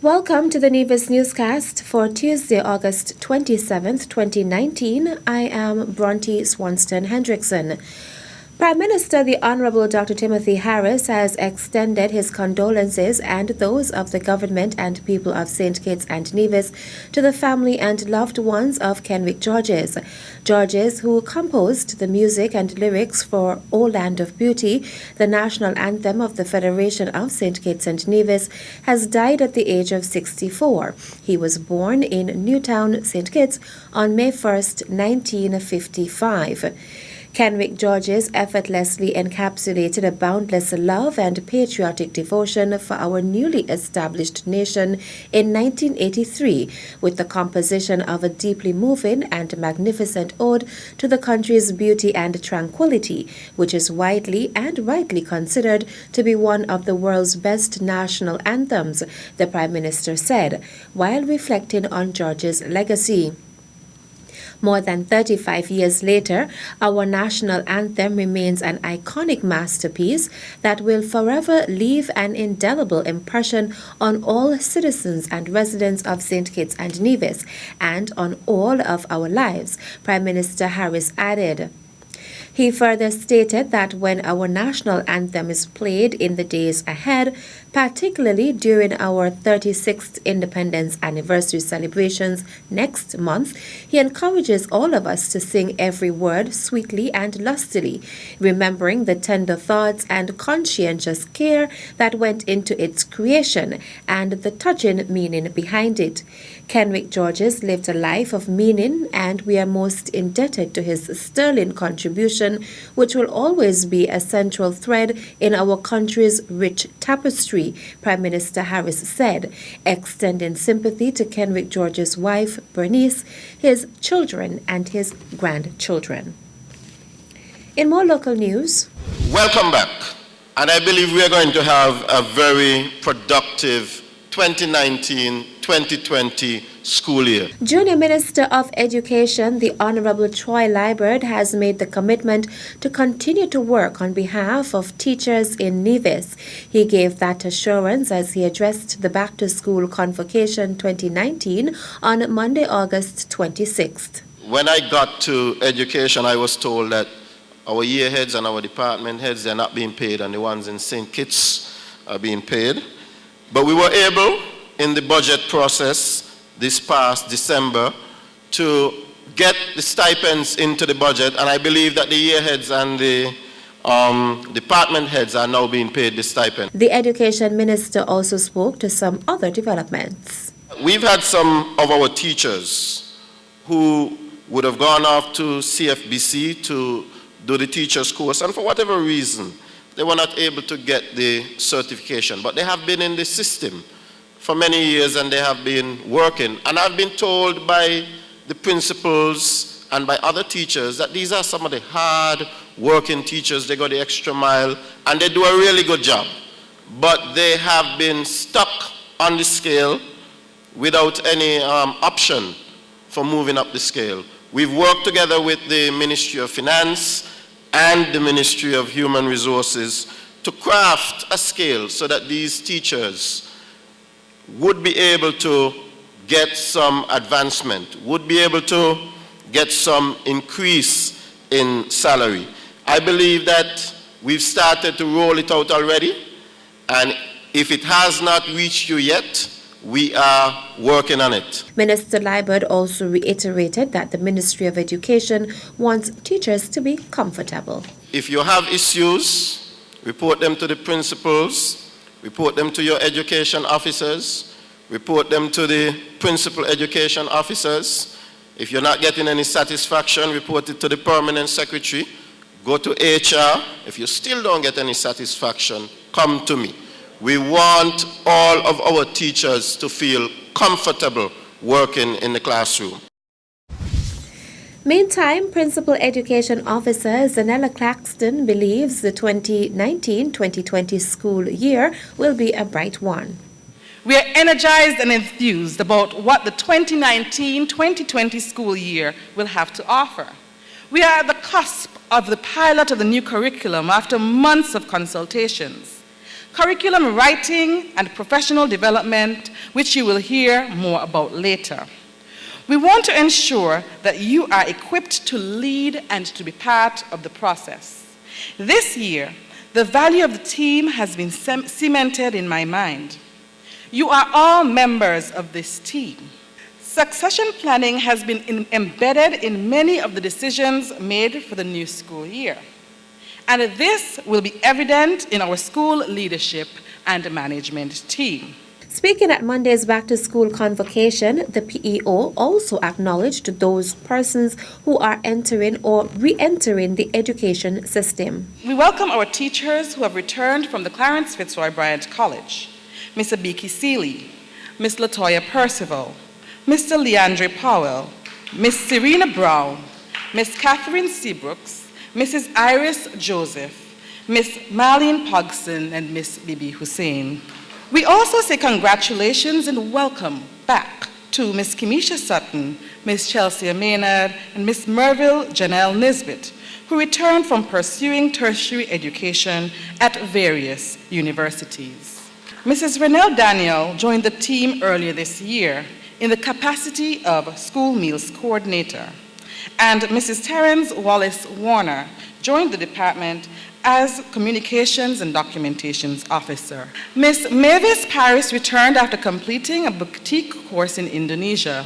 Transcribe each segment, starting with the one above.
Welcome to the Nevis Newscast for Tuesday, August 27th, 2019. I am Bronte Swanston Hendrickson. Prime Minister the Honourable Dr. Timothy Harris has extended his condolences and those of the government and people of St. Kitts and Nevis to the family and loved ones of Kenwick Georges. Georges, who composed the music and lyrics for O Land of Beauty, the national anthem of the Federation of St. Kitts and Nevis, has died at the age of 64. He was born in Newtown, St. Kitts on May 1st, 1955. Kenwick Georges effortlessly encapsulated a boundless love and patriotic devotion for our newly established nation in 1983 with the composition of a deeply moving and magnificent ode to the country's beauty and tranquility, which is widely and rightly considered to be one of the world's best national anthems, the Prime Minister said, while reflecting on Georges' legacy. More than 35 years later, our national anthem remains an iconic masterpiece that will forever leave an indelible impression on all citizens and residents of St. Kitts and Nevis and on all of our lives, Prime Minister Harris added. He further stated that when our national anthem is played in the days ahead, particularly during our 36th Independence Anniversary celebrations next month, he encourages all of us to sing every word sweetly and lustily, remembering the tender thoughts and conscientious care that went into its creation and the touching meaning behind it. Kenwick Georges lived a life of meaning, and we are most indebted to his sterling contribution, which will always be a central thread in our country's rich tapestry, Prime Minister Harris said, extending sympathy to Kenwick Georges' wife, Bernice, his children, and his grandchildren. In more local news. Welcome back. And I believe we are going to have a very productive 2019-2020 school year. Junior Minister of Education, the Honourable Troy Liburd, has made the commitment to continue to work on behalf of teachers in Nevis. He gave that assurance as he addressed the Back to School Convocation 2019 on Monday, August 26th. When I got to education, I was told that our year heads and our department heads, they're not being paid, and the ones in St. Kitts are being paid. But we were able, in the budget process this past December, to get the stipends into the budget, and I believe that the year heads and the department heads are now being paid the stipend. The Education Minister also spoke to some other developments. We've had some of our teachers who would have gone off to CFBC to do the teacher's course, and for whatever reason, they were not able to get the certification, but they have been in the system for many years and they have been working. And I've been told by the principals and by other teachers that these are some of the hard working teachers. They go the extra mile and they do a really good job. But they have been stuck on the scale without any option for moving up the scale. We've worked together with the Ministry of Finance and the Ministry of Human Resources to craft a scale so that these teachers would be able to get some advancement, would be able to get some increase in salary. I believe that we've started to roll it out already, and if it has not reached you yet, we are working on it. Minister Liburd also reiterated that the Ministry of Education wants teachers to be comfortable. If you have issues, report them to the principals, report them to your education officers, report them to the principal education officers. If you're not getting any satisfaction, report it to the permanent secretary. Go to HR. If you still don't get any satisfaction, come to me. We want all of our teachers to feel comfortable working in the classroom. Meantime, Principal Education Officer Zahnela Claxton believes the 2019-2020 school year will be a bright one. We are energized and enthused about what the 2019-2020 school year will have to offer. We are at the cusp of the pilot of the new curriculum after months of consultations. Curriculum writing and professional development which you will hear more about later. We want to ensure that you are equipped to lead and to be part of the process. This year, the value of the team has been cemented in my mind. You are all members of this team. Succession planning has been embedded in many of the decisions made for the new school year. And this will be evident in our school leadership and management team. Speaking at Monday's back-to-school convocation, the PEO also acknowledged those persons who are entering or re-entering the education system. We welcome our teachers who have returned from the Clarence Fitzroy Bryant College, Ms. Abiki Seeley, Ms. Latoya Percival, Mr. Leandre Powell, Ms. Serena Brown, Ms. Catherine Seabrooks, Mrs. Iris Joseph, Ms. Marlene Pogson, and Ms. Bibi Hussein. We also say congratulations and welcome back to Ms. Kimisha Sutton, Ms. Chelsea Maynard, and Ms. Merville Janelle Nisbet, who returned from pursuing tertiary education at various universities. Mrs. Renelle Daniel joined the team earlier this year in the capacity of school meals coordinator, and Mrs. Terence Wallace Warner joined the department as Communications and Documentations Officer. Ms. Mavis Paris returned after completing a boutique course in Indonesia.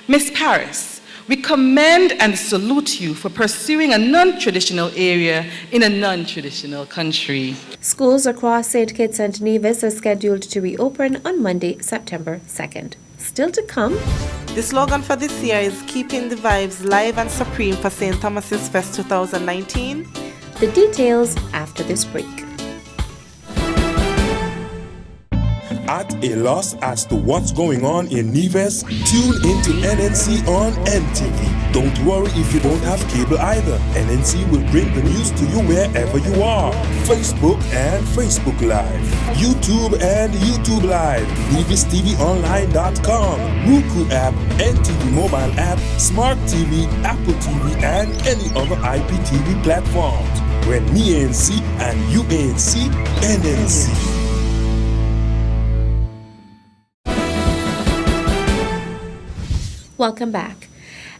Ms. Paris, we commend and salute you for pursuing a non-traditional area in a non-traditional country. Schools across St. Kitts and Nevis are scheduled to reopen on Monday, September 2nd. Still to come. The slogan for this year is Keeping the Vibes Live and Supreme for St. Thomas's Fest 2019. The details after this break. At a loss as to what's going on in Nevis? Tune into NNC on NTV. Don't worry if you don't have cable either. NNC will bring the news to you wherever you are. Facebook and Facebook Live. YouTube and YouTube Live. NevisTVOnline.com. Roku app, NTV mobile app, Smart TV, Apple TV, and any other IPTV platforms. When me ANC and you ANC, NNC. Welcome back.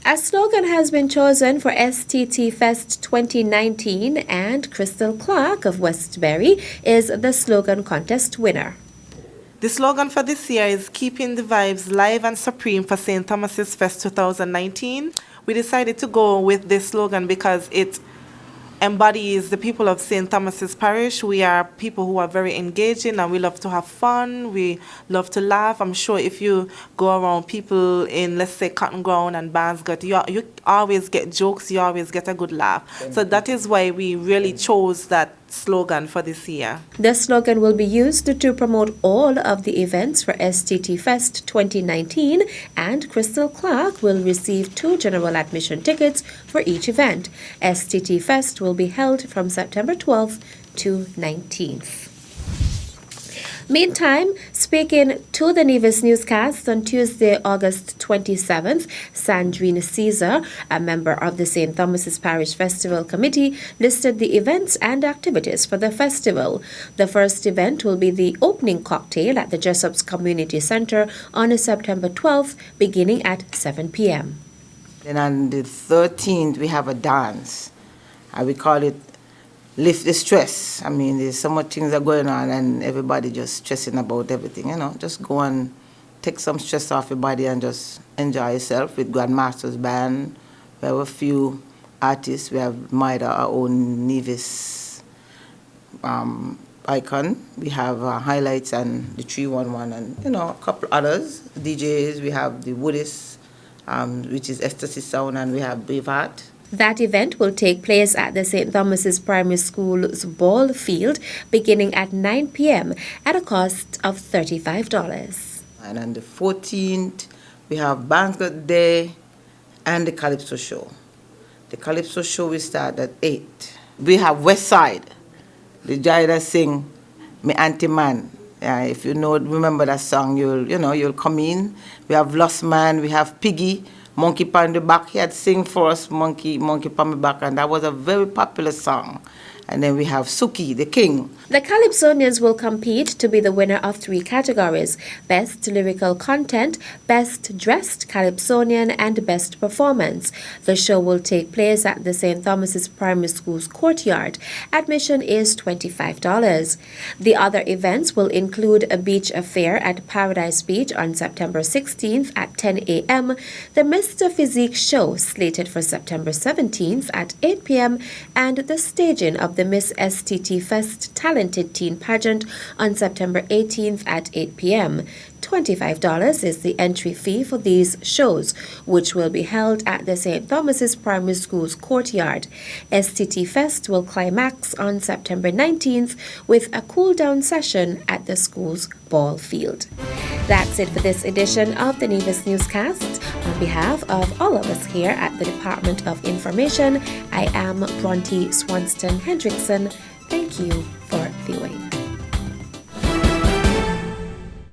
A slogan has been chosen for STT Fest 2019, and Crystal Clark of Westbury is the slogan contest winner. The slogan for this year is Keeping the Vibes Live and Supreme for St. Thomas's Fest 2019. We decided to go with this slogan because it embodies the people of St. Thomas's Parish. We are people who are very engaging and we love to have fun. We love to laugh. I'm sure if you go around people in, let's say, Cotton Ground and Barnesgate, you always get jokes, you always get a good laugh. So that is why we really chose that slogan for this year. The slogan will be used to promote all of the events for STT Fest 2019, and Crystal Clark will receive 2 general admission tickets for each event. STT Fest will be held from September 12th to 19th. Meantime, speaking to the Nevis Newscast on Tuesday, August 27th, Sandrine Caesar, a member of the St. Thomas's Parish Festival Committee, listed the events and activities for the festival. The first event will be the opening cocktail at the Jessop's Community Center on September 12th, beginning at 7 p.m. Then on the 13th, we have a dance. We call it Lift the Stress. I mean, there's so much things are going on and everybody just stressing about everything, you know. Just go and take some stress off your body and just enjoy yourself with Grandmaster's Band. We have a few artists. We have Maida, our own Nevis icon. We have Highlights and the 311 and, you know, a couple others. DJs, we have the Woodies, which is Ecstasy Sound, and we have Braveheart. That event will take place at the St. Thomas's Primary School's ball field beginning at 9 p.m. at a cost of $35. And on the 14th, we have Barnesgate Day and the Calypso Show. The Calypso Show will start at 8. We have West Side, the guy that sing Me Auntie Man. If you know, remember that song, you'll come in. We have Lost Man, we have Piggy, Monkey Pan the Back. He had sing for us, Monkey Pan the Back, and that was a very popular song. And then we have Suki, the king. The Calypsonians will compete to be the winner of 3 categories: Best Lyrical Content, Best Dressed Calypsonian, and Best Performance. The show will take place at the St. Thomas's Primary School's courtyard. Admission is $25. The other events will include a beach affair at Paradise Beach on September 16th at 10 a.m., the Mr. Physique show slated for September 17th at 8 p.m., and the staging of the Miss STT Fest Talented Teen Pageant on September 18th at 8 p.m. $25 is the entry fee for these shows, which will be held at the St. Thomas's Primary School's courtyard. STT Fest will climax on September 19th with a cool-down session at the school's ball field. That's it for this edition of the Nevis Newscast. On behalf of all of us here at the Department of Information, I am Bronte Swanston Hendrickson. Thank you for viewing.